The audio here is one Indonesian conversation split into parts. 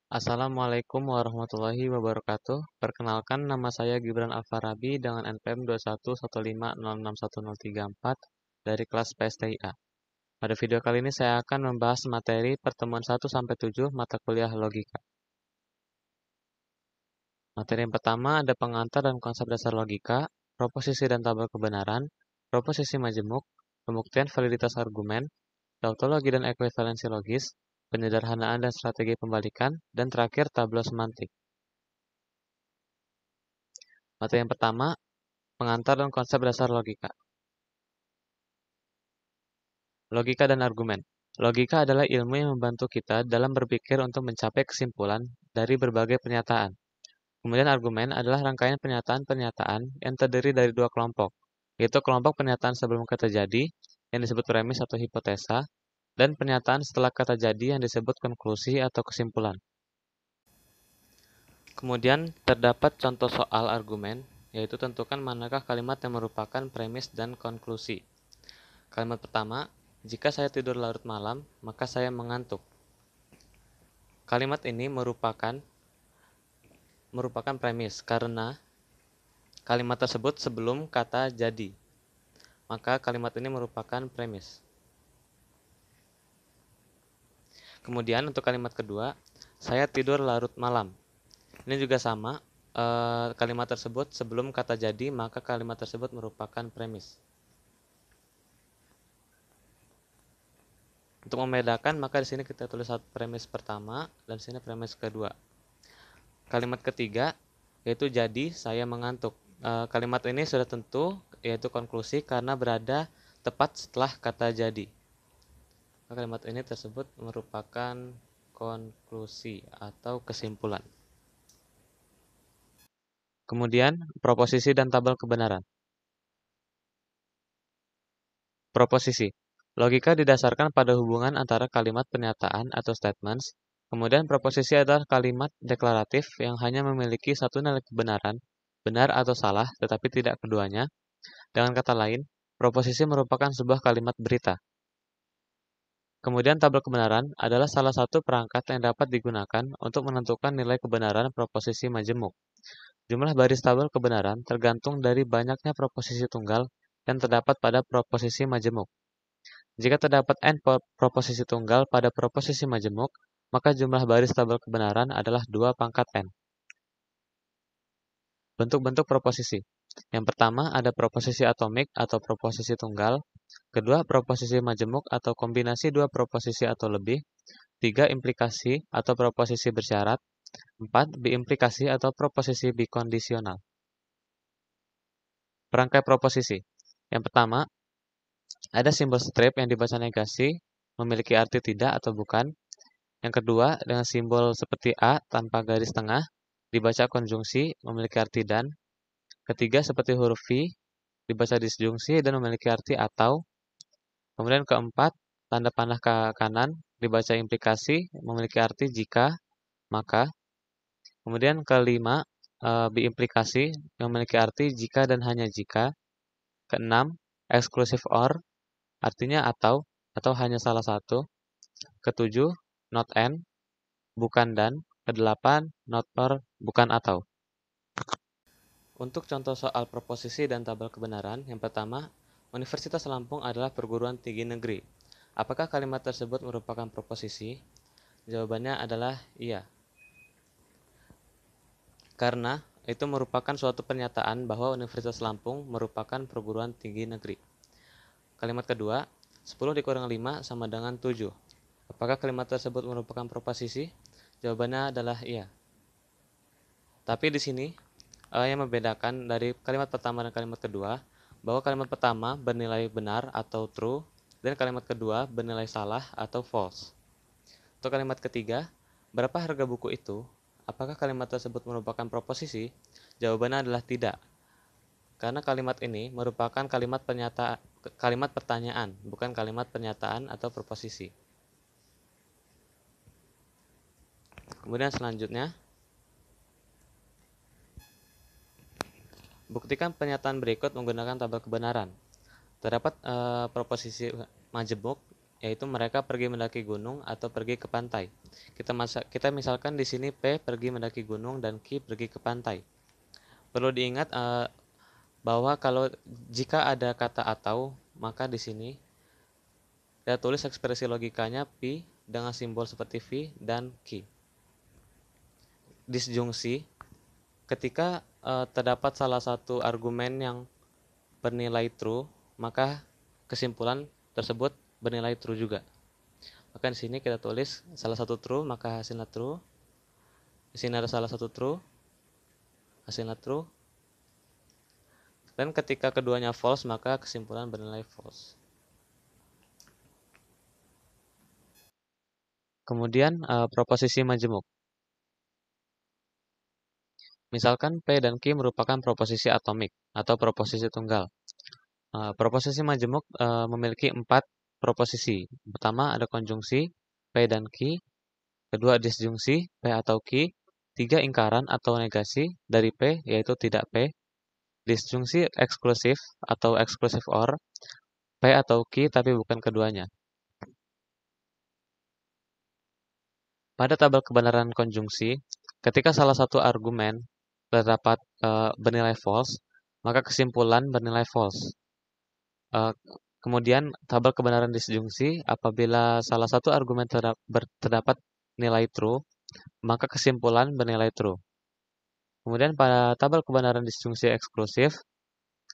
Assalamualaikum warahmatullahi wabarakatuh. Perkenalkan, nama saya Gibran Alfarabi dengan NPM 21150610344 dari kelas PSTIA. Pada video kali ini saya akan membahas materi pertemuan 1-7 mata kuliah logika. Materi yang pertama ada pengantar dan konsep dasar logika, proposisi dan tabel kebenaran, proposisi majemuk, pembuktian validitas argumen, tautologi dan ekuivalensi logis, penyederhanaan dan strategi pembalikan, dan terakhir tabel semantik. Materi yang pertama, pengantar dan konsep dasar logika. Logika dan argumen. Logika adalah ilmu yang membantu kita dalam berpikir untuk mencapai kesimpulan dari berbagai pernyataan. Kemudian argumen adalah rangkaian pernyataan-pernyataan yang terdiri dari dua kelompok, yaitu kelompok pernyataan sebelum kata jadi, yang disebut premis atau hipotesa, dan pernyataan setelah kata jadi yang disebut konklusi atau kesimpulan. Kemudian terdapat contoh soal argumen, yaitu tentukan manakah kalimat yang merupakan premis dan konklusi. Kalimat pertama, jika saya tidur larut malam, maka saya mengantuk. Kalimat ini merupakan premis karena kalimat tersebut sebelum kata jadi. Maka kalimat ini merupakan premis. Kemudian untuk kalimat kedua, saya tidur larut malam. Ini juga sama, kalimat tersebut sebelum kata jadi, maka kalimat tersebut merupakan premis. Untuk membedakan, maka di sini kita tulis premis pertama dan di sini premis kedua. Kalimat ketiga yaitu jadi saya mengantuk. Kalimat ini sudah tentu yaitu konklusi karena berada tepat setelah kata jadi. Kalimat ini tersebut merupakan konklusi atau kesimpulan. Kemudian proposisi dan tabel kebenaran. Proposisi. Logika didasarkan pada hubungan antara kalimat pernyataan atau statements. Kemudian proposisi adalah kalimat deklaratif yang hanya memiliki satu nilai kebenaran, benar atau salah, tetapi tidak keduanya. Dengan kata lain, proposisi merupakan sebuah kalimat berita. Kemudian tabel kebenaran adalah salah satu perangkat yang dapat digunakan untuk menentukan nilai kebenaran proposisi majemuk. Jumlah baris tabel kebenaran tergantung dari banyaknya proposisi tunggal yang terdapat pada proposisi majemuk. Jika terdapat n proposisi tunggal pada proposisi majemuk, maka jumlah baris tabel kebenaran adalah 2 pangkat n. Bentuk-bentuk proposisi. Yang pertama ada proposisi atomik atau proposisi tunggal. Kedua, proposisi majemuk atau kombinasi dua proposisi atau lebih. 3, implikasi atau proposisi bersyarat. 4, biimplikasi atau proposisi bikondisional. Perangkai proposisi. Yang pertama, ada simbol strip yang dibaca negasi, memiliki arti tidak atau bukan. Yang kedua, dengan simbol seperti A tanpa garis tengah, dibaca konjungsi, memiliki arti dan. Ketiga, seperti huruf V, dibaca disjungsi dan memiliki arti atau. Kemudian keempat, tanda panah ke kanan, dibaca implikasi, memiliki arti jika, maka. Kemudian kelima, biimplikasi, memiliki arti jika dan hanya jika. Keenam, exclusive or, artinya atau hanya salah satu. Ketujuh, not and, bukan dan. Kedelapan, not or, bukan atau. Untuk contoh soal proposisi dan tabel kebenaran, yang pertama, Universitas Lampung adalah perguruan tinggi negeri. Apakah kalimat tersebut merupakan proposisi? Jawabannya adalah iya. Karena itu merupakan suatu pernyataan bahwa Universitas Lampung merupakan perguruan tinggi negeri. Kalimat kedua, 10 dikurang 5 sama dengan 7. Apakah kalimat tersebut merupakan proposisi? Jawabannya adalah iya. Tapi di sini yang membedakan dari kalimat pertama dan kalimat kedua, bahwa kalimat pertama bernilai benar atau true, dan kalimat kedua bernilai salah atau false. Untuk kalimat ketiga, berapa harga buku itu? Apakah kalimat tersebut merupakan proposisi? Jawabannya adalah tidak. Karena kalimat ini merupakan kalimat pertanyaan, bukan kalimat pernyataan atau proposisi. Kemudian selanjutnya, buktikan pernyataan berikut menggunakan tabel kebenaran. Terdapat proposisi majemuk yaitu mereka pergi mendaki gunung atau pergi ke pantai. Kita misalkan di sini P pergi mendaki gunung dan Q pergi ke pantai. Perlu diingat bahwa jika ada kata atau, maka di sini kita tulis ekspresi logikanya P dengan simbol seperti V dan Q. Disjungsi, ketika terdapat salah satu argumen yang bernilai true, maka kesimpulan tersebut bernilai true juga. Maka di sini kita tulis salah satu true, maka hasilnya true. Di sini ada salah satu true, hasilnya true. Dan ketika keduanya false, maka kesimpulan bernilai false. Kemudian proposisi majemuk. Misalkan P dan Q merupakan proposisi atomik atau proposisi tunggal. Proposisi majemuk memiliki 4 proposisi. Pertama ada konjungsi P dan Q, kedua disjungsi P atau Q, 3 ingkaran atau negasi dari P yaitu tidak P, disjungsi eksklusif atau exclusive or, P atau Q tapi bukan keduanya. Pada tabel kebenaran konjungsi, ketika salah satu argumen terdapat bernilai false, maka kesimpulan bernilai false. Kemudian tabel kebenaran disjungsi, apabila salah satu argumen terdapat nilai true, maka kesimpulan bernilai true. Kemudian pada tabel kebenaran disjungsi eksklusif,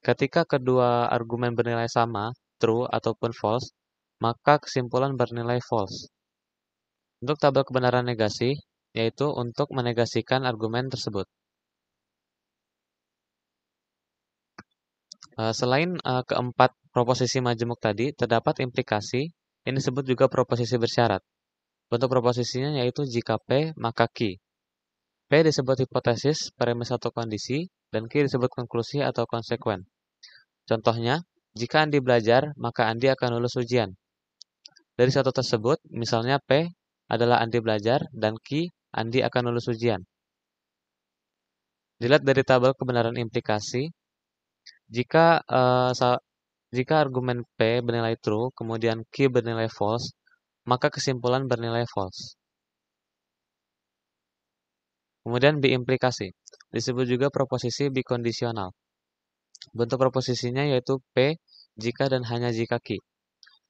ketika kedua argumen bernilai sama, true ataupun false, maka kesimpulan bernilai false. Untuk tabel kebenaran negasi, yaitu untuk menegasikan argumen tersebut. Selain keempat proposisi majemuk tadi, terdapat implikasi yang disebut juga proposisi bersyarat. Bentuk proposisinya yaitu jika P, maka Q. P disebut hipotesis, premis atau kondisi, dan Q disebut konklusi atau konsekuen. Contohnya, jika Andi belajar, maka Andi akan lulus ujian. Dari satu tersebut, misalnya P adalah Andi belajar, dan Q, Andi akan lulus ujian. Dilihat dari tabel kebenaran implikasi, jika argumen P bernilai true, kemudian Q bernilai false, maka kesimpulan bernilai false. Kemudian biimplikasi, disebut juga proposisi bikondisional. Bentuk proposisinya yaitu P jika dan hanya jika Q.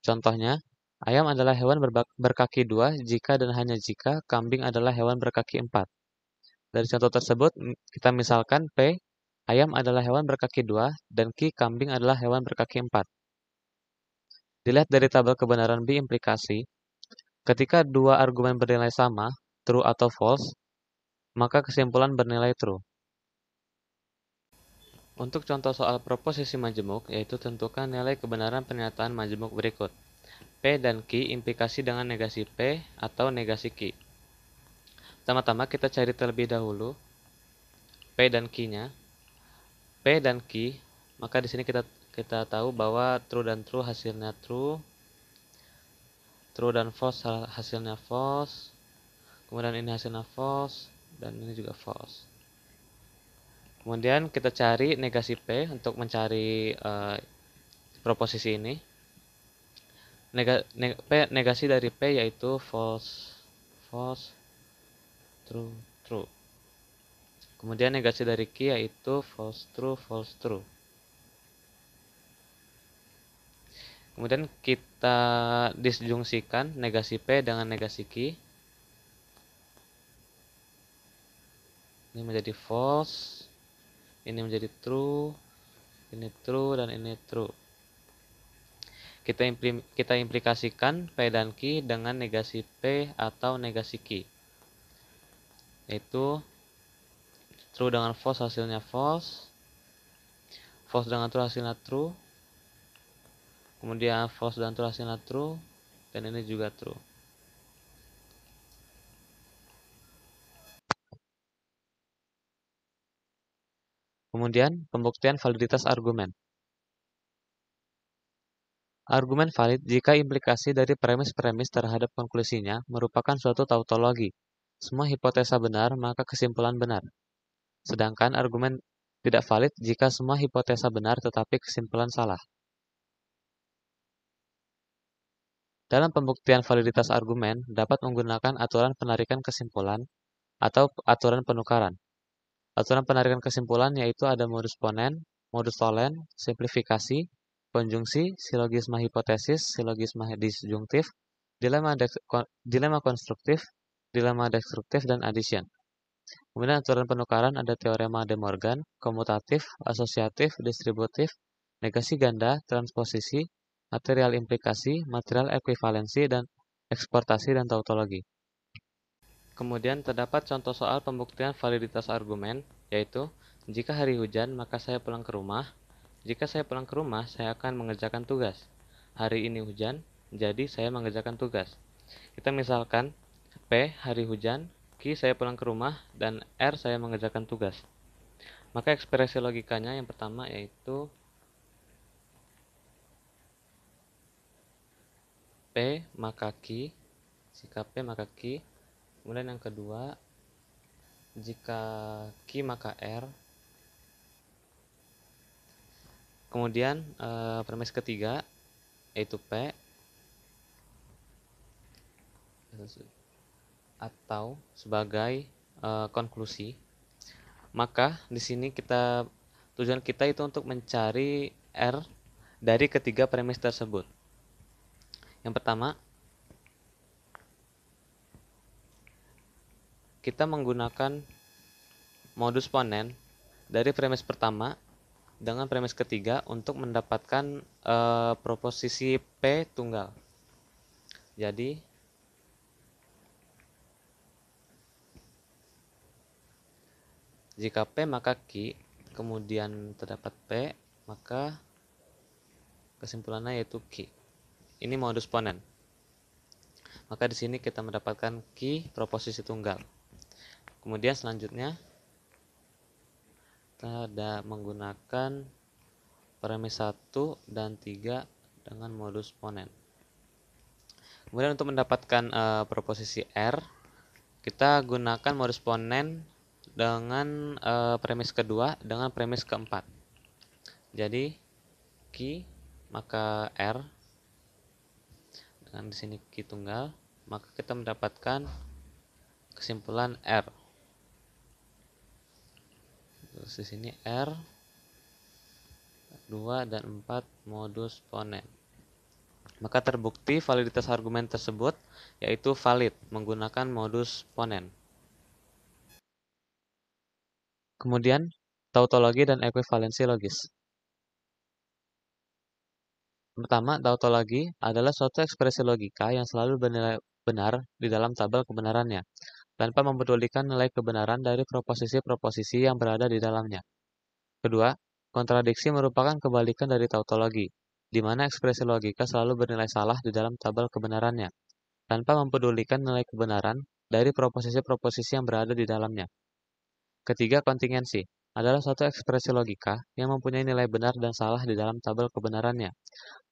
Contohnya, ayam adalah hewan berkaki 2 jika dan hanya jika kambing adalah hewan berkaki 4. Dari contoh tersebut, kita misalkan P, ayam adalah hewan berkaki 2, dan Q, kambing adalah hewan berkaki 4. Dilihat dari tabel kebenaran biimplikasi, ketika dua argumen bernilai sama, true atau false, maka kesimpulan bernilai true. Untuk contoh soal proposisi majemuk, yaitu tentukan nilai kebenaran pernyataan majemuk berikut. P dan Q implikasi dengan negasi P atau negasi Q. Pertama-tama kita cari terlebih dahulu P dan Q-nya. P dan Q, maka di sini kita tahu bahwa true dan true hasilnya true, true dan false hasilnya false, kemudian ini hasilnya false, dan ini juga false. Kemudian kita cari negasi P untuk mencari proposisi ini. Negasi dari P yaitu false, false, true, true. Kemudian negasi dari Q yaitu false, true, false, true. Kemudian kita disjungsikan negasi P dengan negasi Q. Ini menjadi false, ini menjadi true, ini true, dan ini true. Kita implikasikan P dan Q dengan negasi P atau negasi Q. Yaitu true dengan false hasilnya false, false dengan true hasilnya true, kemudian false dan true hasilnya true, dan ini juga true. Kemudian pembuktian validitas argumen. Argumen valid jika implikasi dari premis-premis terhadap konklusinya merupakan suatu tautologi. Semua hipotesa benar, maka kesimpulan benar. Sedangkan argumen tidak valid jika semua hipotesa benar tetapi kesimpulan salah. Dalam pembuktian validitas argumen, dapat menggunakan aturan penarikan kesimpulan atau aturan penukaran. Aturan penarikan kesimpulan yaitu ada modus ponen, modus tolen, simplifikasi, konjungsi, silogisma hipotesis, silogisma disjungtif, dilema konstruktif, dilema destruktif, dan addition. Kemudian aturan penukaran ada teorema De Morgan, komutatif, asosiatif, distributif, negasi ganda, transposisi, material implikasi, material ekuivalensi, dan eksportasi dan tautologi. Kemudian terdapat contoh soal pembuktian validitas argumen, yaitu jika hari hujan maka saya pulang ke rumah. Jika saya pulang ke rumah, saya akan mengerjakan tugas. Hari ini hujan, jadi saya mengerjakan tugas. Kita misalkan P hari hujan, Q saya pulang ke rumah, dan R saya mengerjakan tugas. Maka ekspresi logikanya yang pertama yaitu P maka Q, jika P maka Q. Kemudian yang kedua, jika Q maka R. Kemudian premis ketiga yaitu P atau sebagai konklusi. Maka di sini tujuan kita itu untuk mencari R dari ketiga premis tersebut. Yang pertama, kita menggunakan modus ponen dari premis pertama dengan premis ketiga untuk mendapatkan proposisi P tunggal. Jadi jika P maka Q, kemudian terdapat P, maka kesimpulannya yaitu Q. Ini modus ponen. Maka di sini kita mendapatkan Q proposisi tunggal. Kemudian selanjutnya kita ada menggunakan premis 1 dan 3 dengan modus ponen. Kemudian untuk mendapatkan proposisi R, kita gunakan modus ponen dengan premis kedua dengan premis keempat. Jadi Q maka R, dengan di sini Q tunggal, maka kita mendapatkan kesimpulan R. Terus di sini R 2 dan 4 modus ponen. Maka terbukti validitas argumen tersebut yaitu valid menggunakan modus ponen. Kemudian tautologi dan ekuivalensi logis. Pertama, tautologi adalah suatu ekspresi logika yang selalu bernilai benar di dalam tabel kebenarannya, tanpa mempedulikan nilai kebenaran dari proposisi-proposisi yang berada di dalamnya. Kedua, kontradiksi merupakan kebalikan dari tautologi, di mana ekspresi logika selalu bernilai salah di dalam tabel kebenarannya, tanpa mempedulikan nilai kebenaran dari proposisi-proposisi yang berada di dalamnya. Ketiga, kontingensi adalah suatu ekspresi logika yang mempunyai nilai benar dan salah di dalam tabel kebenarannya,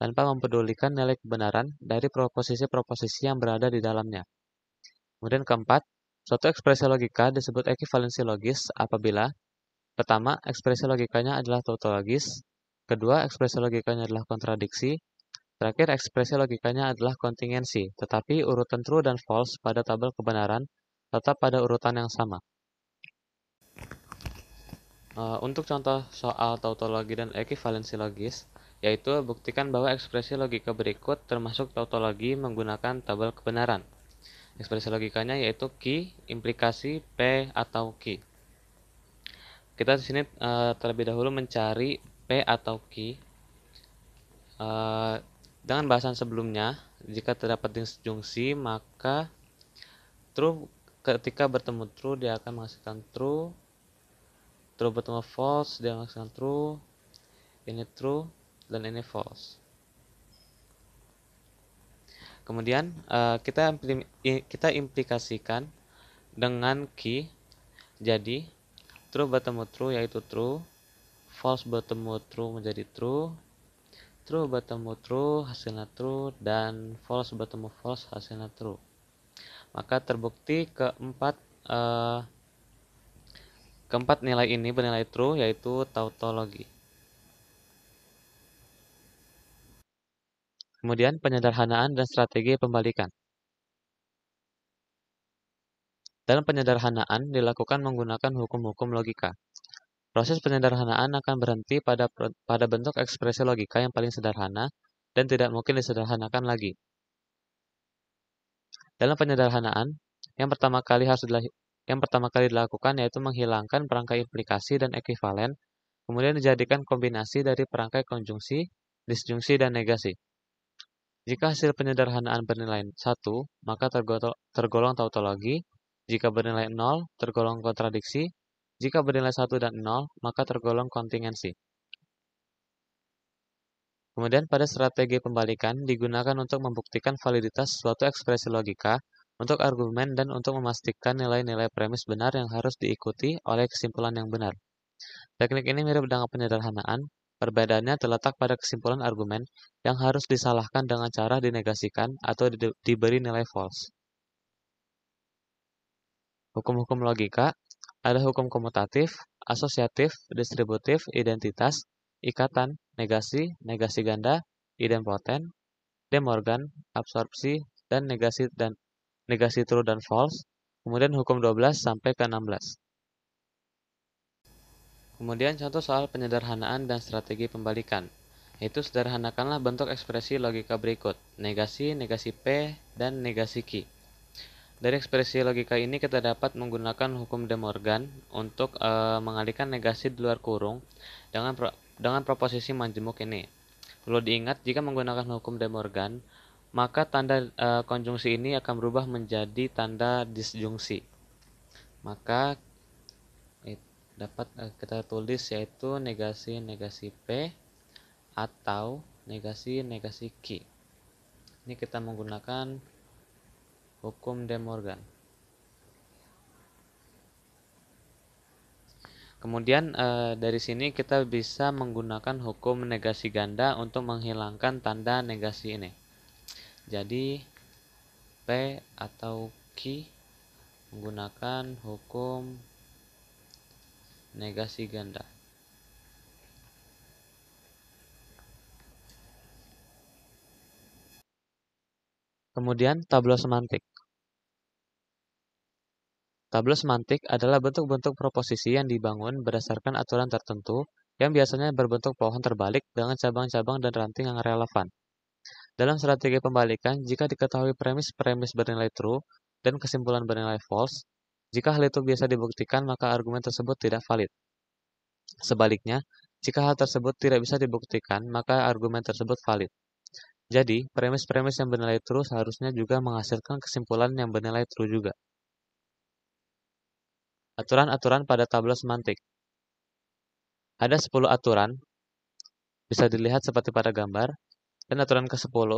tanpa mempedulikan nilai kebenaran dari proposisi-proposisi yang berada di dalamnya. Kemudian keempat, suatu ekspresi logika disebut ekuivalensi logis apabila pertama, ekspresi logikanya adalah tautologis. Kedua, ekspresi logikanya adalah kontradiksi. Terakhir, ekspresi logikanya adalah kontingensi, tetapi urutan true dan false pada tabel kebenaran tetap pada urutan yang sama. Untuk contoh soal tautologi dan ekuivalensi logis, yaitu buktikan bahwa ekspresi logika berikut termasuk tautologi menggunakan tabel kebenaran. Ekspresi logikanya yaitu Q, implikasi P atau Q. Kita di sini terlebih dahulu mencari P atau Q. Dengan bahasan sebelumnya, jika terdapat disjungsi, maka true ketika bertemu true dia akan menghasilkan true. True bertemu false dia menghasilkan true. Ini true dan ini false. Kemudian kita implikasikan dengan Q. Jadi true bertemu true yaitu true, false bertemu true menjadi true, true bertemu true hasilnya true, dan false bertemu false hasilnya true. Maka terbukti keempat nilai ini bernilai true yaitu tautologi. Kemudian penyederhanaan dan strategi pembalikan. Dalam penyederhanaan dilakukan menggunakan hukum-hukum logika. Proses penyederhanaan akan berhenti pada bentuk ekspresi logika yang paling sederhana dan tidak mungkin disederhanakan lagi. Dalam penyederhanaan, yang pertama kali dilakukan yaitu menghilangkan perangkai implikasi dan ekuivalen, kemudian dijadikan kombinasi dari perangkai konjungsi, disjungsi, dan negasi. Jika hasil penyederhanaan bernilai 1, maka tergolong tautologi. Jika bernilai 0, tergolong kontradiksi. Jika bernilai 1 dan 0, maka tergolong kontingensi. Kemudian pada strategi pembalikan digunakan untuk membuktikan validitas suatu ekspresi logika, untuk argumen, dan untuk memastikan nilai-nilai premis benar yang harus diikuti oleh kesimpulan yang benar. Teknik ini mirip dengan penyederhanaan, perbedaannya terletak pada kesimpulan argumen yang harus disalahkan dengan cara dinegasikan atau diberi nilai false. Hukum-hukum logika, ada hukum komutatif, asosiatif, distributif, identitas, ikatan, negasi, negasi ganda, idempoten, De Morgan, absorpsi, dan negasi true dan false. Kemudian hukum 12 sampai ke 16. Kemudian contoh soal penyederhanaan dan strategi pembalikan. Yaitu sederhanakanlah bentuk ekspresi logika berikut, negasi, negasi P, dan negasi Q. Dari ekspresi logika ini kita dapat menggunakan hukum De Morgan untuk mengalihkan negasi di luar kurung dengan proposisi majemuk ini. Perlu diingat jika menggunakan hukum De Morgan, maka tanda konjungsi ini akan berubah menjadi tanda disjungsi. Maka dapat kita tulis yaitu negasi P atau negasi Q. Ini kita menggunakan hukum De Morgan. Kemudian dari sini kita bisa menggunakan hukum negasi ganda untuk menghilangkan tanda negasi ini. Jadi P atau Q menggunakan hukum negasi ganda. Kemudian tableau semantik. Tableau semantik adalah bentuk-bentuk proposisi yang dibangun berdasarkan aturan tertentu yang biasanya berbentuk pohon terbalik dengan cabang-cabang dan ranting yang relevan. Dalam strategi pembalikan, jika diketahui premis-premis bernilai true dan kesimpulan bernilai false, jika hal itu biasa dibuktikan, maka argumen tersebut tidak valid. Sebaliknya, jika hal tersebut tidak bisa dibuktikan, maka argumen tersebut valid. Jadi, premis-premis yang bernilai true seharusnya juga menghasilkan kesimpulan yang bernilai true juga. Aturan-aturan pada tableau semantik. Ada 10 aturan, bisa dilihat seperti pada gambar. Dan aturan ke-10,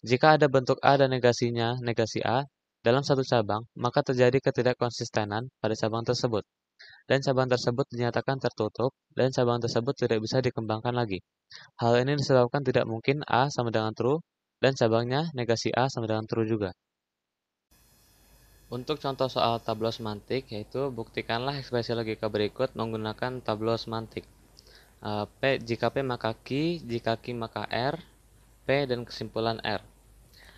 jika ada bentuk A dan negasinya negasi A dalam satu cabang, maka terjadi ketidakkonsistenan pada cabang tersebut. Dan cabang tersebut dinyatakan tertutup, dan cabang tersebut tidak bisa dikembangkan lagi. Hal ini disebabkan tidak mungkin A sama dengan true, dan cabangnya negasi A sama dengan true juga. Untuk contoh soal tableau semantik, yaitu buktikanlah ekspresi logika berikut menggunakan tableau semantik. Jika P maka Q, jika Q maka R, P dan kesimpulan R.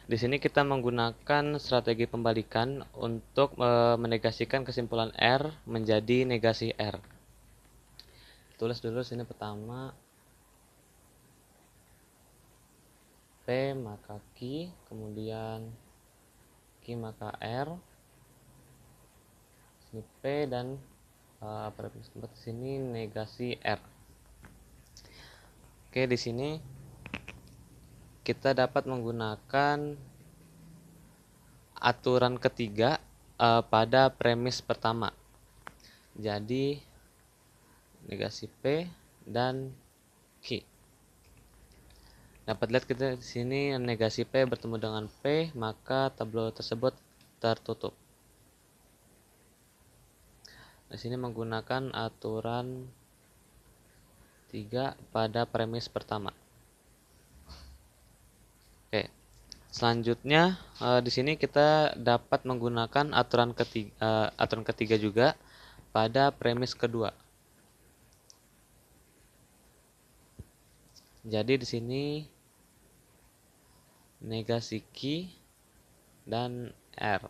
Di sini kita menggunakan strategi pembalikan untuk menegasikan kesimpulan R menjadi negasi R. Tulis dulu sini pertama P maka Q, kemudian Q maka R. Sini P dan pada tempat sini negasi R. Oke, di sini kita dapat menggunakan aturan ketiga pada premis pertama. Jadi negasi P dan Q. Dapat lihat kita di sini negasi P bertemu dengan P, maka tableau tersebut tertutup. Di sini menggunakan aturan 3 pada premis pertama. Oke. Selanjutnya di sini kita dapat menggunakan aturan ketiga juga pada premis kedua. Jadi di sini negasi Q dan R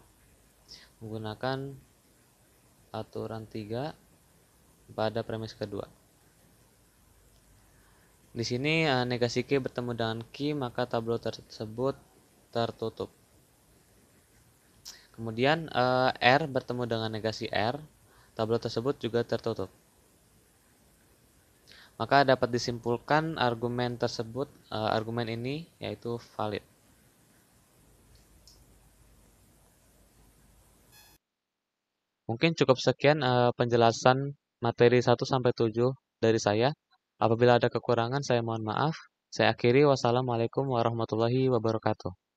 menggunakan aturan 3 pada premis kedua. Di sini negasi Q bertemu dengan Q, maka tableau tersebut tertutup. Kemudian R bertemu dengan negasi R, tableau tersebut juga tertutup. Maka dapat disimpulkan argumen tersebut, argumen ini yaitu valid. Mungkin cukup sekian penjelasan materi 1-7 dari saya. Apabila ada kekurangan, saya mohon maaf. Saya akhiri, wassalamualaikum warahmatullahi wabarakatuh.